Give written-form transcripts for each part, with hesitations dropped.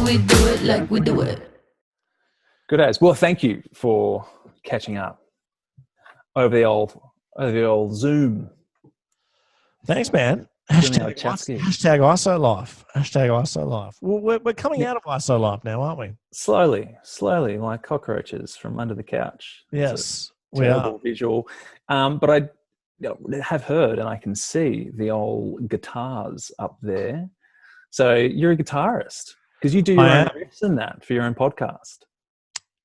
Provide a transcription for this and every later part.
we do it like we do it. Good as. Well, thank you for catching up over the old Zoom. Thanks, man. Hashtag ISO life. Hashtag ISO life. Well, we're coming out of ISO life now, aren't we? Slowly, like cockroaches from under the couch. Yes, we are. Visual. But I have heard and I can see the old guitars up there. So you're a guitarist because you do your own riffs and that for your own podcast.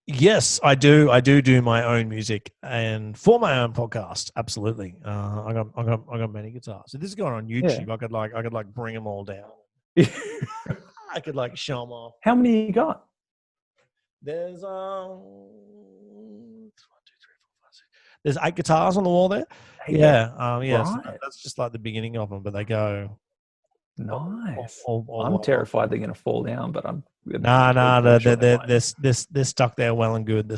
Yes, I do. I do my own music and for my own podcast. Absolutely. I got many guitars. So this is going on YouTube. Yeah. I could bring them all down. I could show them off. How many you got? There's 1, 2, 3, 4, 5, 6. There's 8 guitars on the wall there. Yeah. Right. So that's just like the beginning of them, but they go. Nice. I'm terrified they're going to fall down, but I'm. They're stuck there well and good.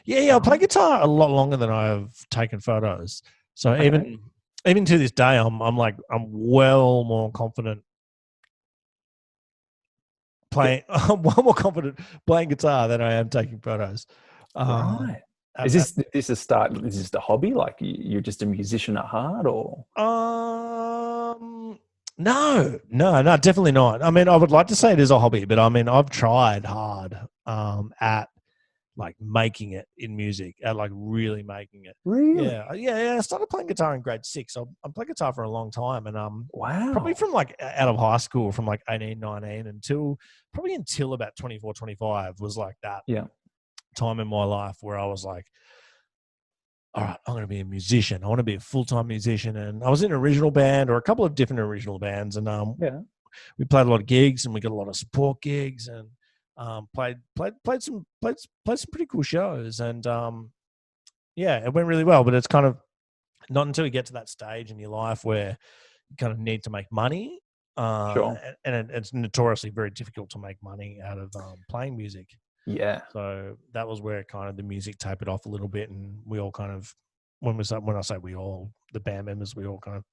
Yeah. I play guitar a lot longer than I've taken photos. So even to this day, I'm well more confident playing. I'm well more confident playing guitar than I am taking photos. Right. Is this a start? Is this a hobby? Like you're just a musician at heart, or? No, definitely not. I mean, I would like to say it is a hobby, but I mean, I've tried hard at making it in music, at really making it. Really? Yeah. I started playing guitar in grade 6. I played guitar for a long time, and wow, probably from out of high school, from 18, 19 until about 24, 25 was that time in my life where I was like, all right, I'm going to be a musician. I want to be a full-time musician. And I was in an original band or a couple of different original bands. And we played a lot of gigs and we got a lot of support gigs and played some pretty cool shows. And it went really well. But it's kind of not until you get to that stage in your life where you kind of need to make money. Sure. And it's notoriously very difficult to make money out of playing music. Yeah. So that was where kind of the music tapered off a little bit, and we all kind of, when I say we all, the band members, we all kind of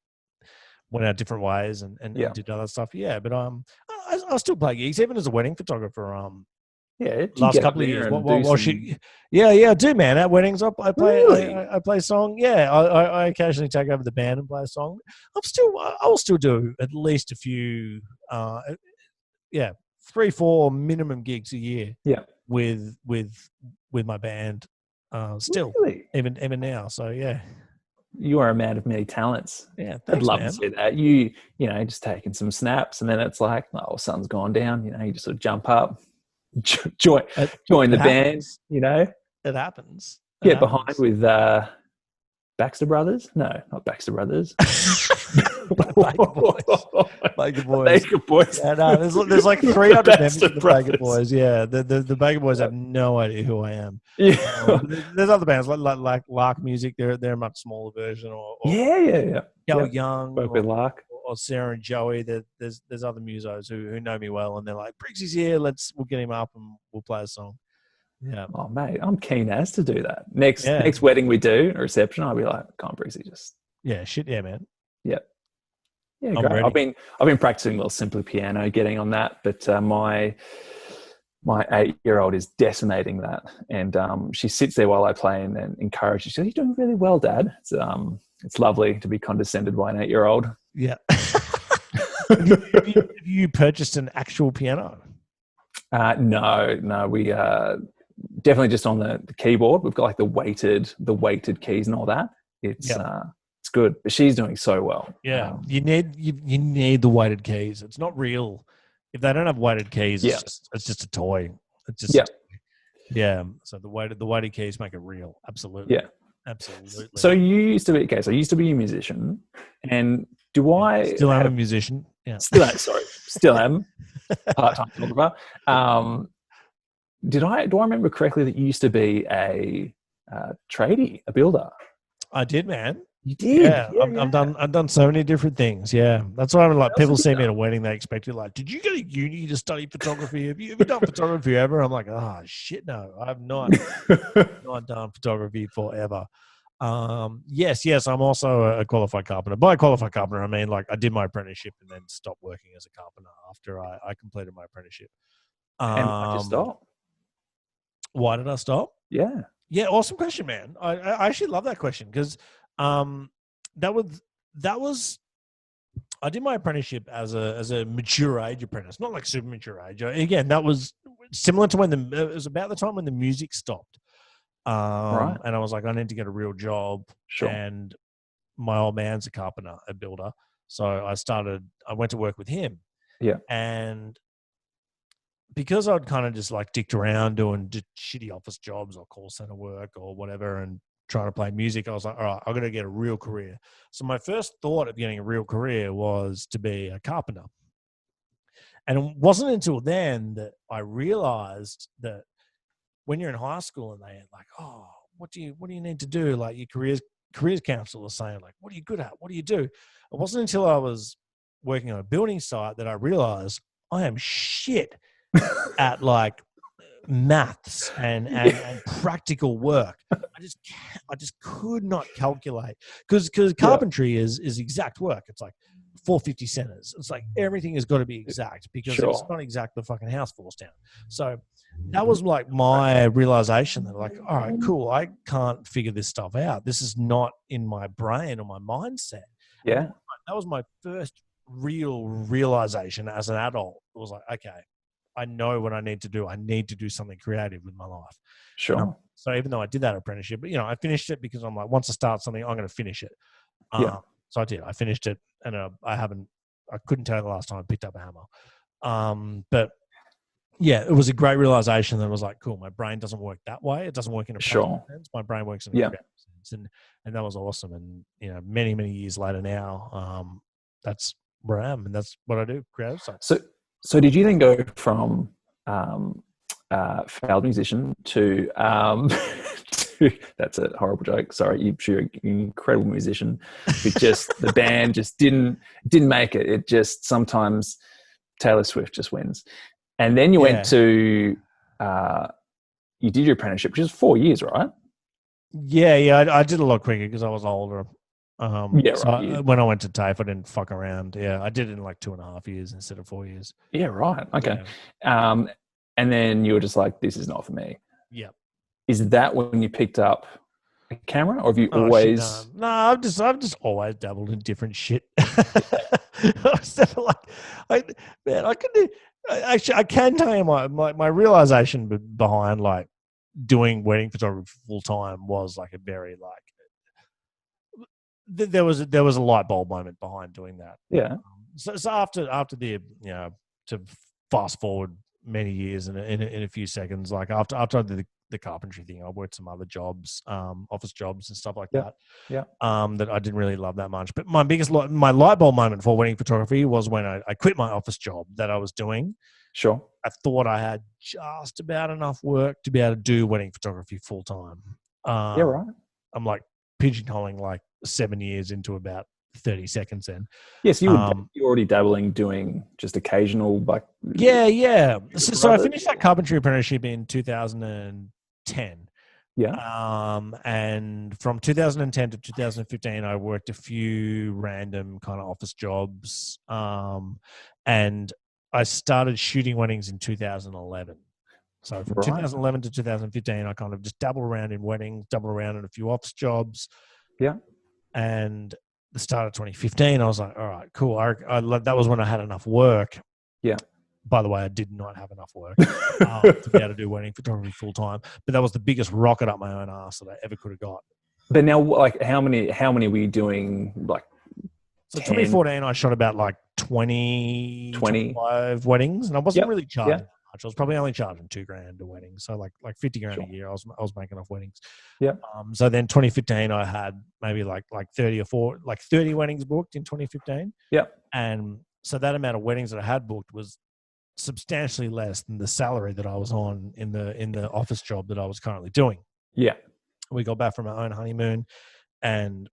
went our different ways and did other stuff. Yeah, but I still play gigs, even as a wedding photographer. Last couple of years. I do, man. At weddings, I play. Really? I play song. Yeah, I occasionally take over the band and play a song. I will still do at least a few. 3-4 minimum gigs a year. Yeah. With my band, still really? even now. So yeah, you are a man of many talents. Yeah, thanks, I'd love man. to see that. You just taking some snaps, and then it's like, oh, sun's gone down. You just sort of jump up, join the band. It happens. Get behind with Baxter Brothers. No, not Baxter Brothers. Baker Boys. Yeah, no, there's 300 members of the Baker Boys. Yeah, the Baker Boys have no idea who I am. Yeah, there's other bands like Lark Music. They're a much smaller version. Or Young. Work with Lark or Sarah and Joey. There's other musos who know me well, and they're like, Briggsy's here. We'll get him up and we'll play a song. Yeah. Oh mate, I'm keen as to do that. Next wedding we do, a reception, I'll be like, come on, Briggsy, just man. Yeah. Yeah, great. I've been practicing a little simply piano, getting on that, but my 8-year-old is decimating that, and she sits there while I play and then encourages. She says, "You're doing really well, Dad." It's lovely to be condescended by an 8-year-old. Yeah. have you purchased an actual piano? No, we definitely just on the keyboard. We've got the weighted keys and all that. It's good, but she's doing so well. Yeah, you need the weighted keys. It's not real if they don't have weighted keys. It's just a toy. It's just So the weighted keys make it real. Absolutely. Yeah, absolutely. So you used to be I used to be a musician, and I still am a musician? Yeah, still am part-time photographer. Do I remember correctly that you used to be a tradie, a builder? I did, man. You did? Yeah, I've done so many different things. Yeah, that's why I'm people see me at a wedding, they expect you did you go to uni to study photography? Have you done photography ever? I'm like, oh shit, no, I have not not done photography forever. Yes. I'm also a qualified carpenter. By qualified carpenter, I mean like I did my apprenticeship and then stopped working as a carpenter after I completed my apprenticeship. And why'd you stop? Why did I stop? Yeah. Yeah, awesome question, man. I actually love that question because that was I did my apprenticeship as a mature age apprentice, not like super mature age. Again, that was similar to when it was about the time when the music stopped. Right. And I was like, I need to get a real job. Sure. And my old man's a carpenter, a builder. So I went to work with him. Yeah. And because I'd kind of just like dicked around doing shitty office jobs or call center work or whatever and trying to play music, I was like, all right, I've got to get a real career. So my first thought of getting a real career was to be a carpenter. And it wasn't until then that I realized that when you're in high school and they're like, oh, what do you need to do? Like your careers counselor is saying like, what are you good at? What do you do? It wasn't until I was working on a building site that I realized I am shit at like maths and practical work. I just could not calculate because carpentry is exact work. It's like 450 centers. It's like everything has got to be exact because if it's not exact, the fucking house falls down. So that was like my realization that like, all right, cool. I can't figure this stuff out. This is not in my brain or my mindset. Yeah. That was my first real realization as an adult. It was like, okay, I know what I need to do. I need to do something creative with my life. Sure. So even though I did that apprenticeship, but I finished it because I'm like, once I start something, I'm going to finish it. So I did. I finished it, and I couldn't tell you the last time I picked up a hammer. But yeah, it was a great realization that it was like, cool, my brain doesn't work that way. It doesn't work in a practical sense. My brain works in a creative sense. And that was awesome. And, many, many years later now, that's where I am. And that's what I do, creative stuff. So did you then go from failed musician to that's a horrible joke. Sorry, you're an incredible musician, but just the band just didn't make it. It just sometimes Taylor Swift just wins. And then you went to you did your apprenticeship, which is 4 years, right? Yeah, I did a lot quicker because I was older. Right. When I went to TAFE, I didn't fuck around. Yeah, I did it in like 2.5 years instead of 4 years. Yeah, right. Okay. Yeah. And then you were just like, this is not for me. Yeah. Is that when you picked up a camera, or have you always? Shit, no, I've just always dabbled in different shit. I was never like, I couldn't. Actually, I can tell you my realization behind like doing wedding photography full time was like a very like. There was a light bulb moment behind doing that. Yeah. So after the to fast forward many years in a few seconds, like after I did the carpentry thing, I worked some other jobs, office jobs and stuff like that. Yeah. That I didn't really love that much. But my light bulb moment for wedding photography was when I quit my office job that I was doing. Sure. I thought I had just about enough work to be able to do wedding photography full time. Yeah, right. I'm like pigeonholing like 7 years into about 30 seconds then. Yes, you're already dabbling, doing just occasional like. Yeah. So I finished that carpentry apprenticeship in 2010. Yeah. And from 2010 to 2015, I worked a few random kind of office jobs. And I started shooting weddings in 2011. So from 2011 to 2015, I kind of just dabbled around in weddings, dabbled around in a few office jobs. Yeah. And the start of 2015, I was like, all right, cool. That was when I had enough work. Yeah. By the way, I did not have enough work to be able to do wedding photography full time. But that was the biggest rocket up my own ass that I ever could have got. But now, like, how many were you doing? Like, so 2014, I shot about like 25 weddings, and I wasn't really charging that much. I was probably only charging $2,000 a wedding, so like 50 grand a year. I was making off weddings. Yeah. So then 2015, I had maybe like 30 weddings booked in 2015. Yeah. And so that amount of weddings that I had booked was substantially less than the salary that I was on in the office job that I was currently doing. Yeah. We got back from our own honeymoon, and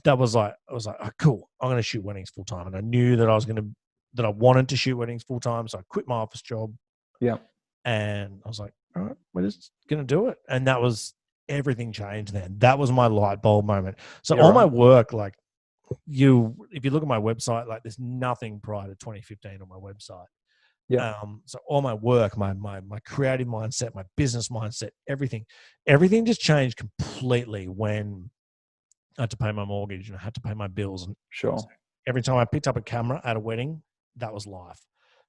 I was like, oh, cool, I'm going to shoot weddings full time. And I knew that I wanted to shoot weddings full time. So I quit my office job. Yeah. And I was like, all right, we're just going to do it. And that was everything changed then. That was my light bulb moment. So all my work, like if you look at my website, like there's nothing prior to 2015 on my website. Yeah. So all my work, my creative mindset, my business mindset, everything just changed completely when I had to pay my mortgage and I had to pay my bills. And sure. Every time I picked up a camera at a wedding, that was life.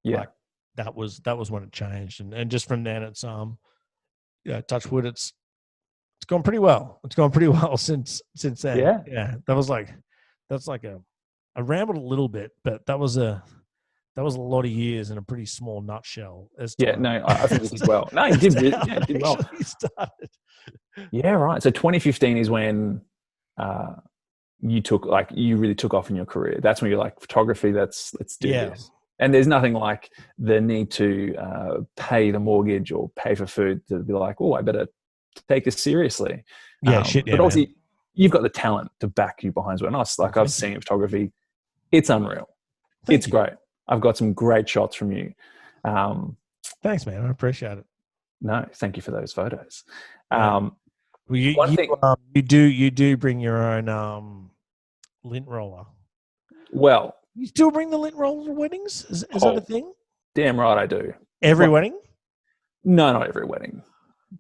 Yeah. Like that was when it changed. And just from then it's touch wood, it's gone pretty well. It's gone pretty well since then. Yeah. Yeah. I rambled a little bit, but that was a lot of years in a pretty small nutshell. I think you did well. No, you did really, you did well. Started. Yeah, right. So 2015 is when you really took off in your career. That's when you're like, photography, let's do this. And there's nothing like the need to pay the mortgage or pay for food to be like, oh, I better take this seriously. But obviously, you've got the talent to back you behind it. And I've seen photography. It's unreal. It's great. I've got some great shots from you. Thanks, man. I appreciate it. No, thank you for those photos. Well, you do bring your own lint roller. Well, you still bring the lint roller to weddings? Is that a thing? Damn right I do. Every wedding? No, not every wedding.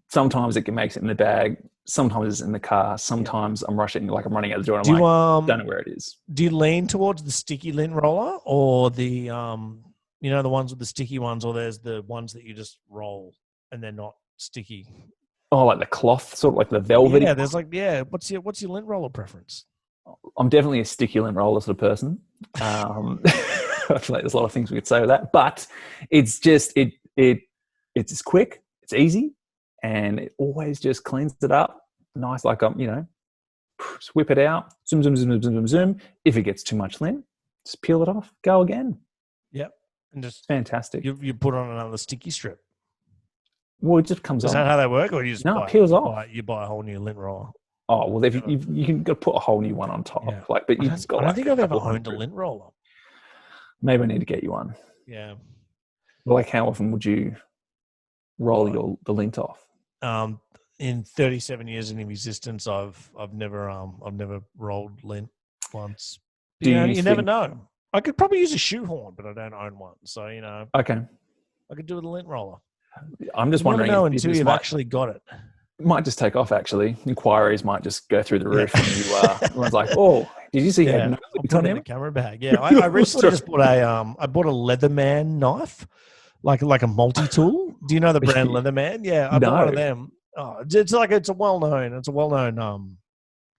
Sometimes it makes it in the bag. Sometimes it's in the car. Sometimes I'm rushing, like I'm running out the door. And I'm don't know where it is. Do you lean towards the sticky lint roller or the the ones with the sticky ones, or there's the ones that you just roll and they're not sticky? Oh, like the cloth, sort of like the velvet. Yeah, there's what's your lint roller preference? I'm definitely a sticky lint roller sort of person. I feel like there's a lot of things we could say with that, but it's just it's just quick, it's easy, and it always just cleans it up nice. Like just whip it out, zoom, zoom, zoom, zoom, zoom, zoom. If it gets too much lint, just peel it off, go again. Yep, and just fantastic. You put on another sticky strip. Well, it just comes on. Is that how they work, or you just it peels off? You buy a whole new lint roller. Oh well, if you can go put a whole new one on top. Yeah. But you've got. I don't think I've ever owned a lint roller. Maybe I need to get you one. Yeah. Well, like how often would you roll the lint off? In 37 years in existence, I've never rolled lint once. You never know. I could probably use a shoehorn, but I don't own one. So Okay. I could do with a lint roller. I'm just wondering. Never know until you've actually got it. Might just take off. Actually, inquiries might just go through the roof, and everyone's like, "Oh, did you see?" Yeah, put it in a camera bag. Yeah, I recently just bought I bought a Leatherman knife, like a multi-tool. Do you know the brand Leatherman? Yeah, I bought one of them. Oh, it's a well-known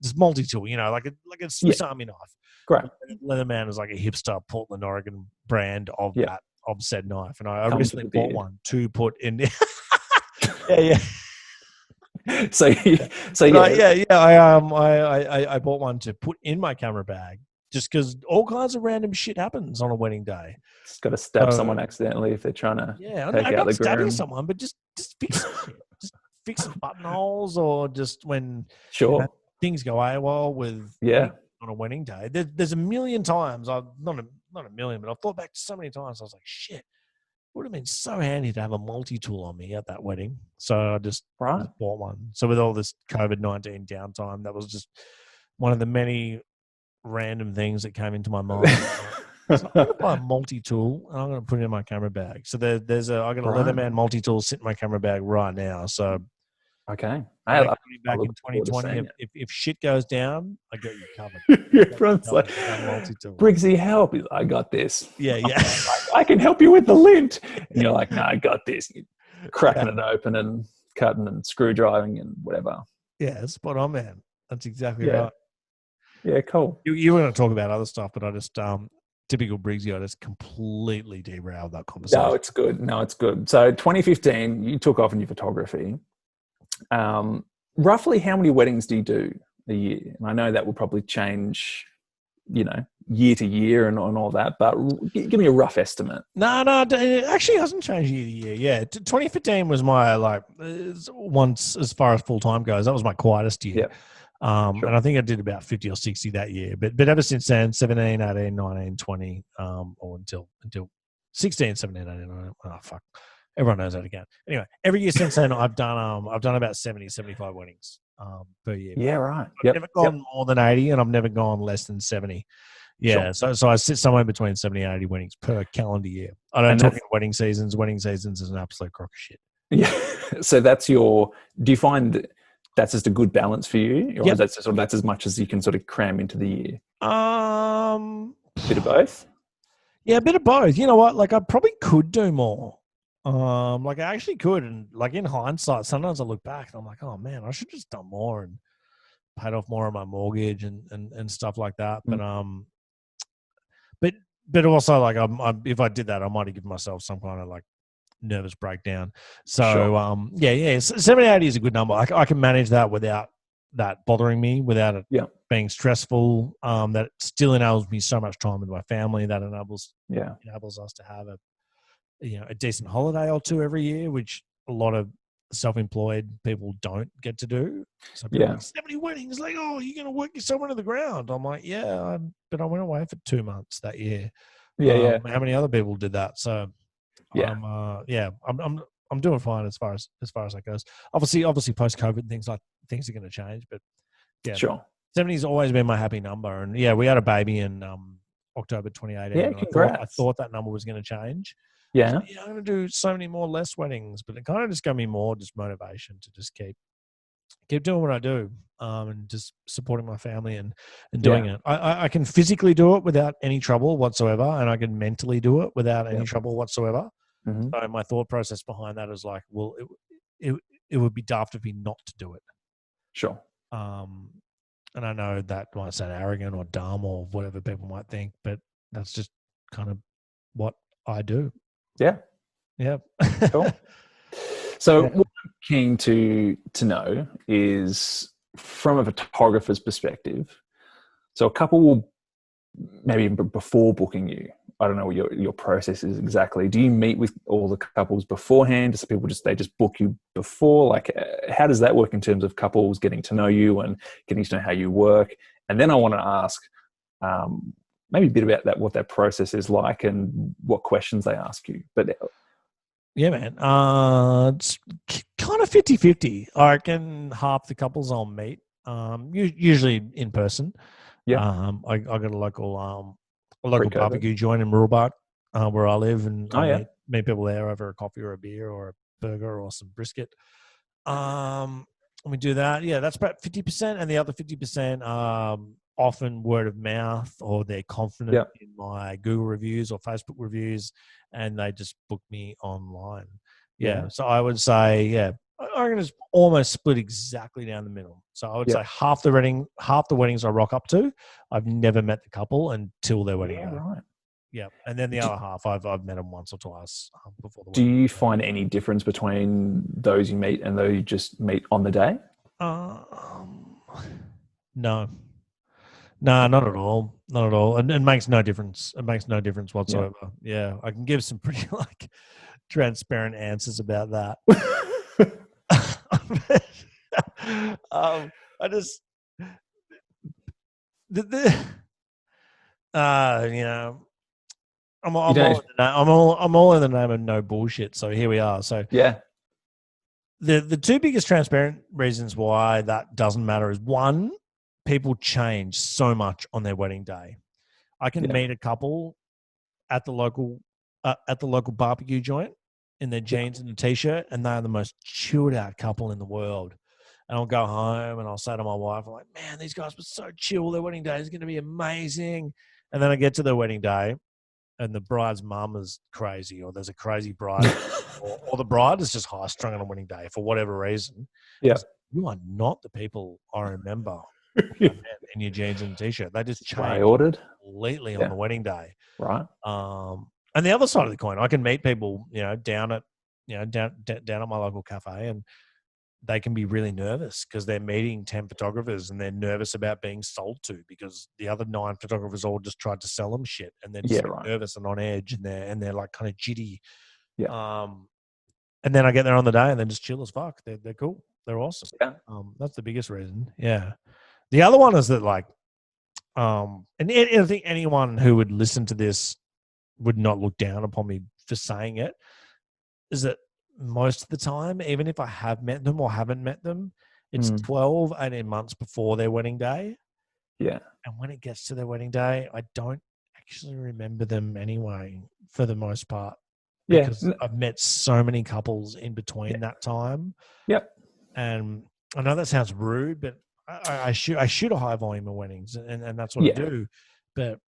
this multi-tool. Like a Swiss Army knife. Great. Leatherman is like a hipster Portland, Oregon brand of that said knife, and I recently bought one to put in. Yeah. I bought one to put in my camera bag just because all kinds of random shit happens on a wedding day. Just got to stab someone accidentally if they're trying to take out the stabbing groom. someone, but just fix some shit. Just fix some buttonholes, or just when things go AWOL with on a wedding day. There's a million times not a million, but I've thought back to so many times. I was like, shit. Would have been so handy to have a multi-tool on me at that wedding. So I just bought one. So with all this COVID-19 downtime, that was just one of the many random things that came into my mind. So I'm going to buy a multi-tool and I'm going to put it in my camera bag. So I got a Leatherman multi-tool sitting in my camera bag right now. So okay. Back in 2020, if shit goes down, I got you covered. Everyone's like, Briggsy, help. I got this. Yeah. I can help you with the lint. And you're like, no, I got this. You're cracking it open and cutting and screw driving and whatever. Yeah, spot on, man. That's exactly right. Yeah, cool. You were going to talk about other stuff, but I just, typical Briggsy, I just completely derailed that conversation. No, it's good. So 2015, you took off in your photography. Roughly how many weddings do you do a year? And I know that will probably change, year to year and all that, but give me a rough estimate. No, it actually hasn't changed year to year. Yeah, 2015 was my once as far as full time goes. That was my quietest year. Yeah. And I think I did about 50 or 60 that year. But ever since then, 17, 18, 19, 20, or until 16, 17, 18, 19. Oh fuck. Everyone knows that again. Anyway, every year since then, I've done about 70, 75 weddings. per year. Yeah, right. I've never gone more than 80, and I've never gone less than 70. Yeah, sure. So I sit somewhere between 70 and 80 weddings per calendar year. I don't talk in wedding seasons. Wedding seasons is an absolute crock of shit. Yeah. So do you find that's just a good balance for you? Or that's as much as you can sort of cram into the year? Bit of both? Yeah, a bit of both. You know what? Like, I probably could do more. Like, I actually could. And like, in hindsight, sometimes I look back and I'm like, oh man, I should have just done more and paid off more of my mortgage and stuff like that. But also, like, if I did that, I might have given myself some kind of like nervous breakdown. So, sure. 70, 80 is a good number. I can manage that without that bothering me, without it being stressful. That still enables me so much time with my family. That enables us to have a decent holiday or two every year, which a lot of self-employed people don't get to do. So people are like, 70 weddings, like, oh, you're going to work yourself into the ground. I'm like, but I went away for 2 months that year. How many other people did that? So I'm doing fine as far as that goes. Obviously post COVID things are going to change, but sure. 70 has always been my happy number. And we had a baby in October 2018. Yeah, congrats. I thought that number was going to change. Yeah. So, I'm going to do so many more less weddings, but it kind of just gave me more just motivation to just keep doing what I do, and just supporting my family and doing it. I can physically do it without any trouble whatsoever, and I can mentally do it without any trouble whatsoever. Mm-hmm. So my thought process behind that is like, well, it would be daft of me not to do it. Sure. And I know that might sound arrogant or dumb or whatever people might think, but that's just kind of what I do. Yeah. Yeah. Cool. So what I'm keen to know is, from a photographer's perspective, so a couple will maybe before booking you, I don't know what your process is exactly. Do you meet with all the couples beforehand? Do people they just book you before? Like, how does that work in terms of couples getting to know you and getting to know how you work? And then I want to ask maybe a bit about what that process is like and what questions they ask you. But yeah, man, it's kind of 50-50. I reckon half the couples I'll meet, usually in person. Yeah. I got a local barbecue joint in Muralbark, where I live, and I meet people there over a coffee or a beer or a burger or some brisket. We do that. Yeah, that's about 50%, and the other 50%, often word of mouth, or they're confident in my Google reviews or Facebook reviews, and they just book me online. Yeah. So I would say, I reckon it's almost split exactly down the middle. So I would say half the weddings I rock up to, I've never met the couple until their wedding day. Right. Yeah, and then the other half, I've met them once or twice before the wedding. Do you find any difference between those you meet and those you just meet on the day? No. No, not at all. Not at all. And it makes no difference. It makes no difference whatsoever. Yeah, I can give some pretty transparent answers about that. I just I'm all in the name of no bullshit. So here we are. So the two biggest transparent reasons why that doesn't matter is, one, people change so much on their wedding day. I can meet a couple at the local barbecue joint in their jeans and a t-shirt, and they're the most chilled out couple in the world. And I'll go home and I'll say to my wife, I'm like, man, these guys were so chill. Their wedding day is going to be amazing. And then I get to their wedding day and the bride's mum is crazy, or there's a crazy bride, or the bride is just high strung on a wedding day for whatever reason. Yeah. You are not the people I remember in your jeans and t-shirt. They just change completely on the wedding day. Right. And the other side of the coin, I can meet people, down at my local cafe, and they can be really nervous because they're meeting 10 photographers and they're nervous about being sold to because the other 9 photographers all just tried to sell them shit, and they're just nervous and on edge, and they're like kind of jitty. Yeah. And then I get there on the day and they're just chill as fuck. They're cool. They're awesome. Yeah. That's the biggest reason. Yeah. The other one is that and I think anyone who would listen to this would not look down upon me for saying it, is that most of the time, even if I have met them or haven't met them, It's 12, 18 months before their wedding day. Yeah. And when it gets to their wedding day, I don't actually remember them anyway, for the most part. Because I've met so many couples in between that time. Yep. And I know that sounds rude, but I shoot a high volume of weddings, and that's what I do. But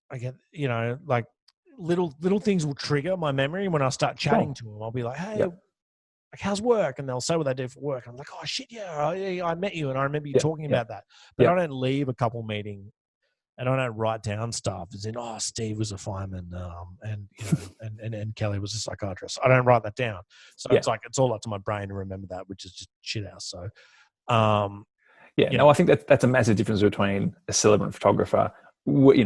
I get, like little things will trigger my memory when I start chatting to them. I'll be like, hey, like, how's work? And they'll say what they do for work. I'm like, oh shit, I met you and I remember you talking about that. But I don't leave a couple meeting and I don't write down stuff as in, oh, Steve was a fireman, and Kelly was a psychiatrist. I don't write that down. So it's like, it's all up to my brain to remember that, which is just shit house. So, I think that's a massive difference between a celebrant photographer. We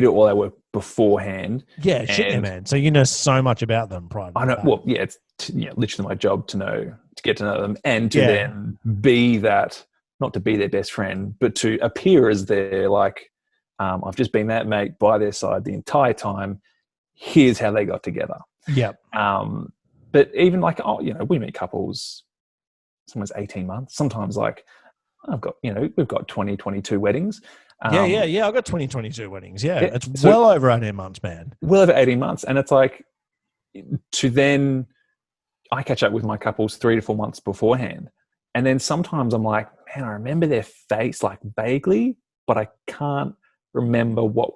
do all our work beforehand. Yeah, shit, man. So you know so much about them prior to I know. that. Well, it's literally my job to get to know them and to then be that, not to be their best friend, but to appear as their I've just been that mate by their side the entire time. Here's how they got together. Yep. But even we meet couples, sometimes 18 months, sometimes I've got, we've got 20, 22 weddings. I've got 2022 weddings. Yeah. It's well over 18 months, man. Well over 18 months. And it's like, to then, I catch up with my couples 3 to 4 months beforehand. And then sometimes I'm like, man, I remember their face vaguely, but I can't remember but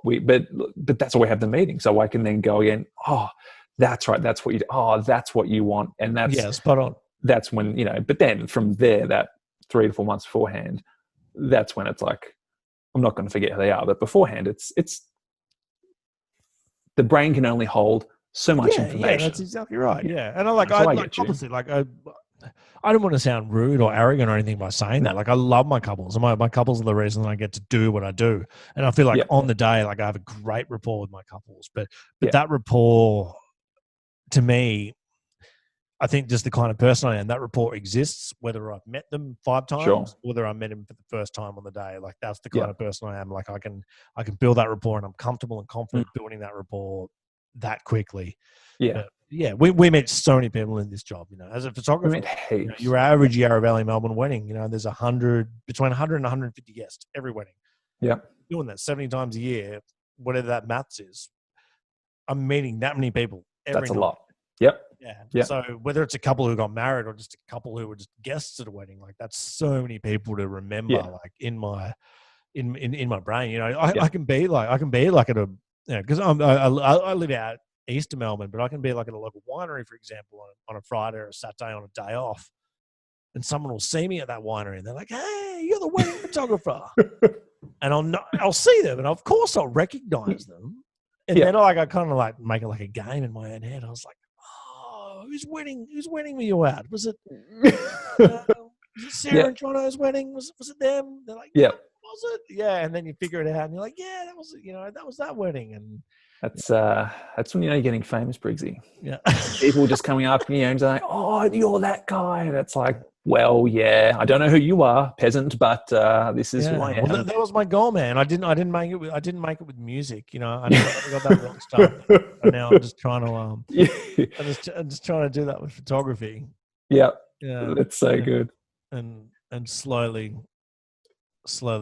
that's why we have the meeting. So I can then go again, oh, that's right. That's what that's what you want. And that's spot on. That's when, but then from there, that 3 to 4 months beforehand, that's when it's like, I'm not going to forget who they are. But beforehand, it's the brain can only hold so much information. Yeah, that's exactly right. Yeah. And obviously, I don't want to sound rude or arrogant or anything by saying that. Like, I love my couples, and my couples are the reason I get to do what I do. And I feel like on the day, I have a great rapport with my couples. But that rapport, to me, I think just the kind of person I am, that rapport exists whether I've met them 5 times or whether I met them for the first time on the day. Like, that's the kind of person I am. Like, I can build that rapport, and I'm comfortable and confident building that rapport that quickly. Yeah. But we meet so many people in this job. As a photographer, your average Yarra Valley Melbourne wedding, there's between 100 and 150 guests every wedding. Yeah. Doing that 70 times a year, whatever that maths is, I'm meeting that many people every night. That's a lot. Yep. Yeah. So whether it's a couple who got married or just a couple who were just guests at a wedding, that's so many people to remember. In my brain, I can be like at a, because I live out east of Melbourne, but I can be like at a local winery, for example, on a Friday or a Saturday on a day off, and someone will see me at that winery and they're like, "Hey, you're the wedding photographer," and I'll see them, and of course I'll recognize them, and then I kind of make it like a game in my own head. I was like, "Oh, whose wedding were you at? Was it Sarah and Jono's wedding? Was it them?" They're like, "Yeah, was it?" Yeah, and then you figure it out, and you're like, "Yeah, that was that was that wedding." And that's when you're getting famous, Briggsy. Yeah, people just coming up and saying, "Oh, you're that guy." And it's like, well, yeah, I don't know who you are, peasant, but this is who I am. Well, that was my goal, man. I didn't make it with music. I never got that rock star. And now I'm just trying to I'm just trying to do that with photography. Yeah, that's so good. And slowly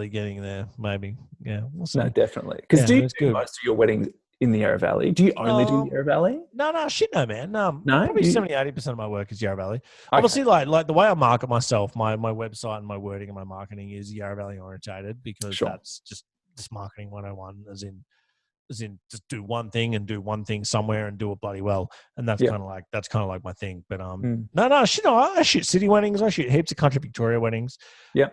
getting there, maybe. Yeah, we'll see. No, definitely. Because do you do most of your weddings in the Yarra Valley? Do you only do Yarra Valley? No, shit, no, man. No, probably 70-80% of my work is Yarra Valley. Okay. Obviously, like the way I market myself, my website and my wording and my marketing is Yarra Valley orientated, because that's just marketing 101, as in just do one thing and do one thing somewhere and do it bloody well. And that's kind of like my thing. But no, shit, no, I shoot city weddings. I shoot heaps of country Victoria weddings. Yeah.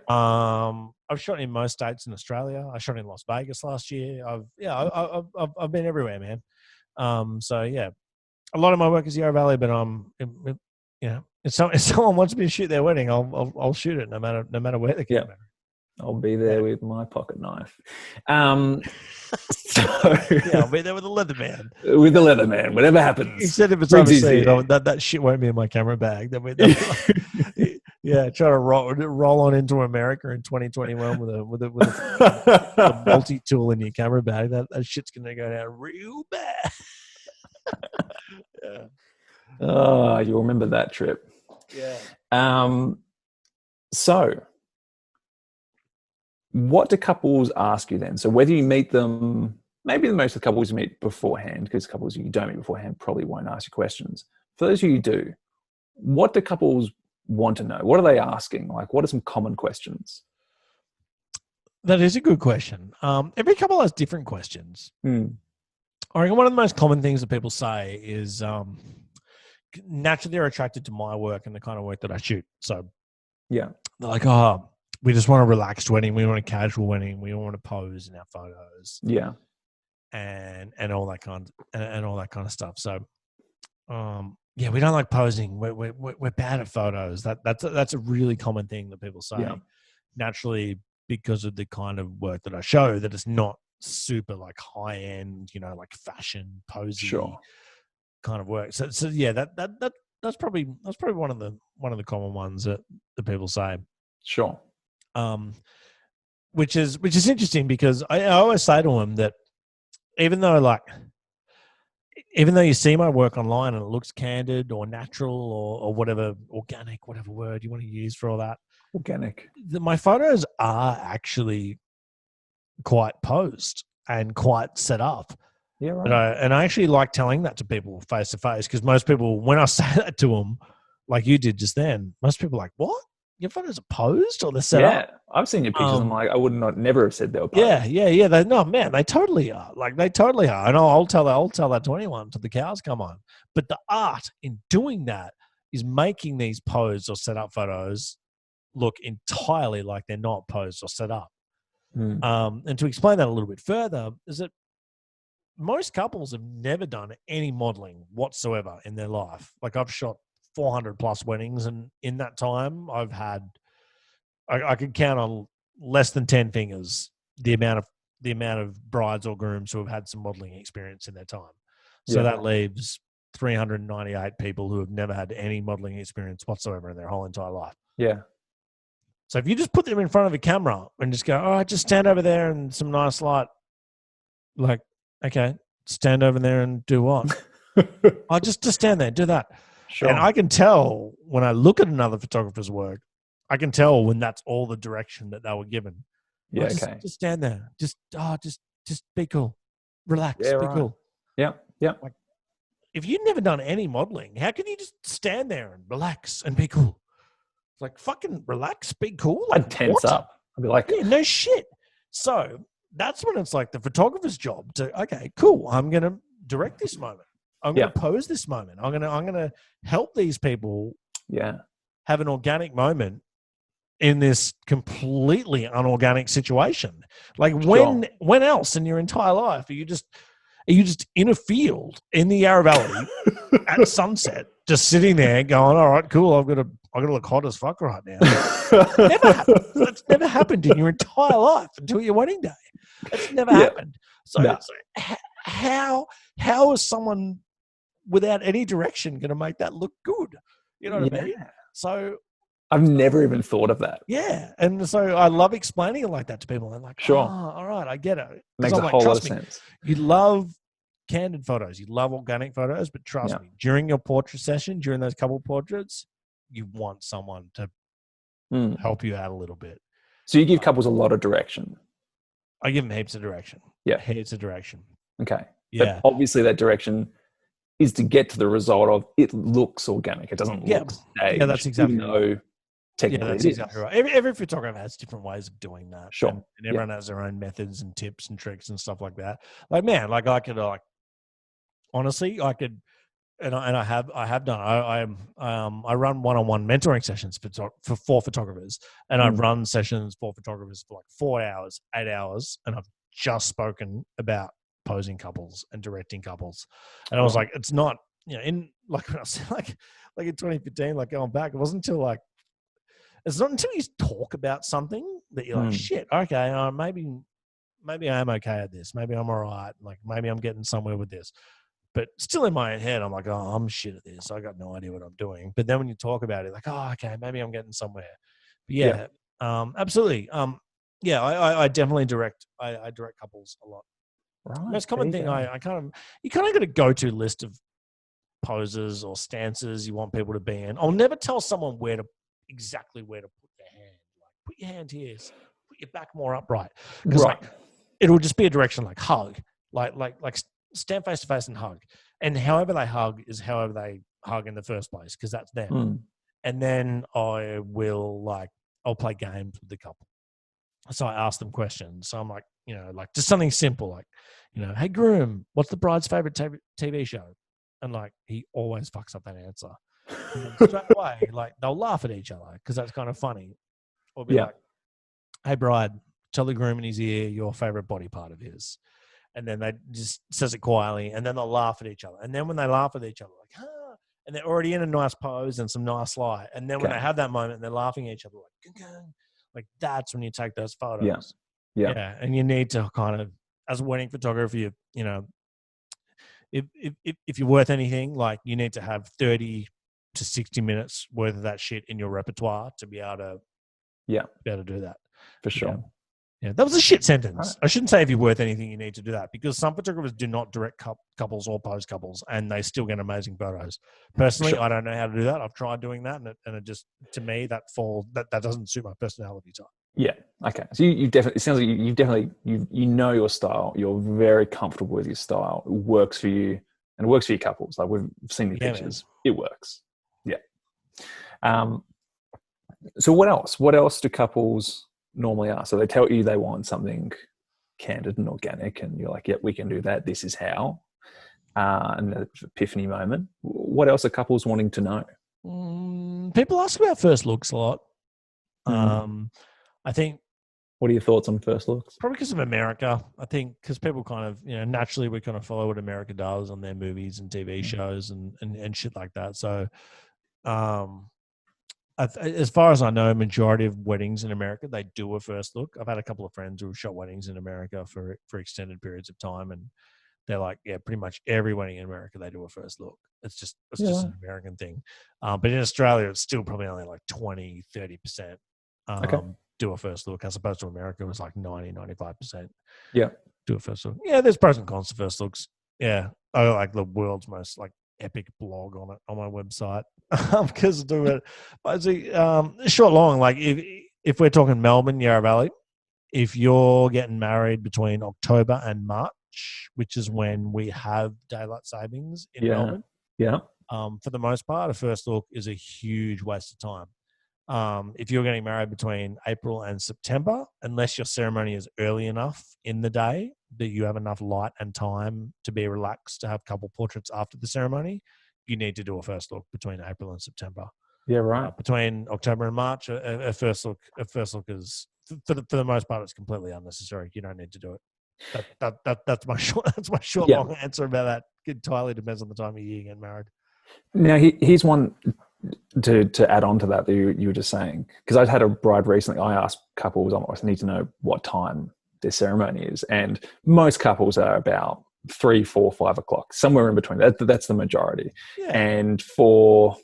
I've shot in most states in Australia. I shot in Las Vegas last year. I've been everywhere, man. So yeah, a lot of my work is Yarra Valley, but if someone wants me to shoot their wedding, I'll shoot it no matter where they get married. I'll be there with my pocket knife. I'll be there with the leather man. With the leather man, whatever happens. He said if it's overseas, that shit won't be in my camera bag. Try to roll on into America in 2021 with a multi-tool in your camera bag. That shit's gonna go down real bad. Yeah. Oh, you'll remember that trip. Yeah. So what do couples ask you then? So whether you meet them, maybe most of the couples you meet beforehand, because couples you don't meet beforehand probably won't ask you questions. For those of you who do, what do couples want to know? What are they asking? Like, what are some common questions? That is a good question. Every couple has different questions. I reckon one of the most common things that people say is naturally they're attracted to my work and the kind of work that I shoot. So yeah, they're like, oh, we just want a relaxed wedding. We want a casual wedding. We don't want to pose in our photos. Yeah. And all that kind of stuff. So, yeah, we don't like posing. We're bad at photos. That's a really common thing that people say. Yeah. Naturally, because of the kind of work that I show, that it's not super like high end, like fashion posy kind of work. So yeah, that's probably one of the common ones that people say. Sure. Which is interesting because I always say to them that even though you see my work online and it looks candid or natural or whatever, organic, whatever word you want to use for all that, organic, my photos are actually quite posed and quite set up. Yeah, right. And I actually like telling that to people face to face, because most people, when I say that to them, like you did just then, most people are like, what? Your photos are posed or they're set up? Yeah, I've seen your pictures. I'm like, I would never have said they were posed. Yeah. They totally are. Like, they totally are. And I'll tell that to anyone till the cows come on. But the art in doing that is making these posed or set up photos look entirely like they're not posed or set up. And to explain that a little bit further is that most couples have never done any modeling whatsoever in their life. Like, I've shot 400 plus weddings, and in that time I've had, I could count on less than 10 fingers the amount of brides or grooms who have had some modeling experience in their time. So that leaves 398 people who have never had any modeling experience whatsoever in their whole entire life. Yeah. So if you just put them in front of a camera and just go, oh, just stand over there and some nice light, like, okay, stand over there and do what? Oh, just stand there, do that. Sure. And I can tell when I look at another photographer's work, I can tell when that's all the direction that they were given. Yeah, just stand there. Just be cool. Relax, be cool. Yeah. Like, if you've never done any modeling, how can you just stand there and relax and be cool? Like, fucking relax, be cool. Like, I'd tense up. I'd be like, yeah, no shit. So that's when it's like the photographer's job to, okay, cool, I'm going to direct this moment. I'm going to pose this moment. I'm going to help these people have an organic moment in this completely unorganic situation. Like, when else in your entire life are you just in a field in the Yarra Valley at sunset, just sitting there going, all right, cool, I've got to look hot as fuck right now. Never happened. That's never happened in your entire life until your wedding day. It's never happened. So it's like, how is someone without any direction going to make that look good? You know what I mean? So I've never even thought of that. Yeah. And so I love explaining it like that to people. I'm like, oh, all right, I get it. Makes a whole lot of sense. You love candid photos. You love organic photos, but trust me, during your portrait session, during those couple portraits, you want someone to help you out a little bit. So you give couples a lot of direction. I give them heaps of direction. Yeah. Heaps of direction. Okay. Yeah. But obviously that direction is to get to the result of it looks organic. It doesn't look staged. Yeah, that's exactly right. Technically, that's exactly right. Every photographer has different ways of doing that. Sure. And everyone has their own methods and tips and tricks and stuff like that. Like, man, like I could honestly, I could, and I have done. I run one-on-one mentoring sessions for 4 photographers, and I've run sessions for photographers for like 4 hours, 8 hours, and I've just spoken about posing couples and directing couples, and I was like, it's not, in like when I was like in 2015, like going back, it wasn't until it's not until you talk about something that you're like, shit, okay, maybe I'm okay at this, maybe I'm all right, like maybe I'm getting somewhere with this. But still in my head, I'm like, oh, I'm shit at this. I got no idea what I'm doing. But then when you talk about it, like, oh, okay, maybe I'm getting somewhere. But absolutely. I definitely direct. I direct couples a lot. Right. Most common thing, you kind of got a go-to list of poses or stances you want people to be in. I'll never tell someone exactly where to put their hand. Like, put your hand here. Put put your back more upright. Because like it'll just be a direction like hug, like stand face to face and hug. And however they hug is however they hug in the first place, because that's them. And then I'll play games with the couple. So I ask them questions. So I'm like, like just something simple, like, hey groom, what's the bride's favorite TV show? And like, he always fucks up that answer. And then straight away, like they'll laugh at each other because that's kind of funny. Or be like, hey bride, tell the groom in his ear your favorite body part of his. And then they just says it quietly, and then they'll laugh at each other. And then when they laugh at each other, like, and they're already in a nice pose and some nice light. And then when they have that moment and they're laughing at each other, like that's when you take those photos. Yeah. And you need to kind of, as a wedding photographer, if you're worth anything, like you need to have 30 to 60 minutes worth of that shit in your repertoire to be able to do that. For sure. Yeah, that was a shit sentence. Right. I shouldn't say if you're worth anything, you need to do that, because some photographers do not direct couples or pose couples, and they still get amazing photos. Personally, I don't know how to do that. I've tried doing that, and it just, to me, that doesn't suit my personality type. Yeah. Okay. So you definitely, it sounds like you know your style. You're very comfortable with your style. It works for you, and it works for your couples. Like we've seen the pictures. Man. It works. Yeah. So what else? What else do couples normally ask? So they tell you they want something candid and organic, and you're like, yep, we can do that. This is how. And the epiphany moment. What else are couples wanting to know? People ask about first looks a lot. I think. What are your thoughts on first looks? Probably because of America. I think because people kind of, naturally we kind of follow what America does on their movies and TV shows and shit like that. So, as far as I know, majority of weddings in America, they do a first look. I've had a couple of friends who have shot weddings in America for extended periods of time, and they're like, yeah, pretty much every wedding in America, they do a first look. It's just an American thing. But in Australia, it's still probably only like 20, 30%. Do a first look, as opposed to America, it was like 90, 95%. Yeah. Do a first look. Yeah, there's pros and cons to first looks. Yeah. I got like the world's most like epic blog on it on my website because do it. But see, short, long, like if we're talking Melbourne, Yarra Valley, if you're getting married between October and March, which is when we have daylight savings in Melbourne. Yeah. For the most part, a first look is a huge waste of time. If you're getting married between April and September, unless your ceremony is early enough in the day that you have enough light and time to be relaxed to have couple portraits after the ceremony, you need to do a first look between April and September. Yeah, right. Between October and March, a first look is for the most part, it's completely unnecessary. You don't need to do it. That's my short long answer about that. It entirely depends on the time of year you get married. Now here's one to add on to that you were just saying, because I'd had a bride recently. I asked couples, I need to know what time their ceremony is, and most couples are about 3, 4, 5 o'clock, somewhere in between. That's the majority. Yeah. And for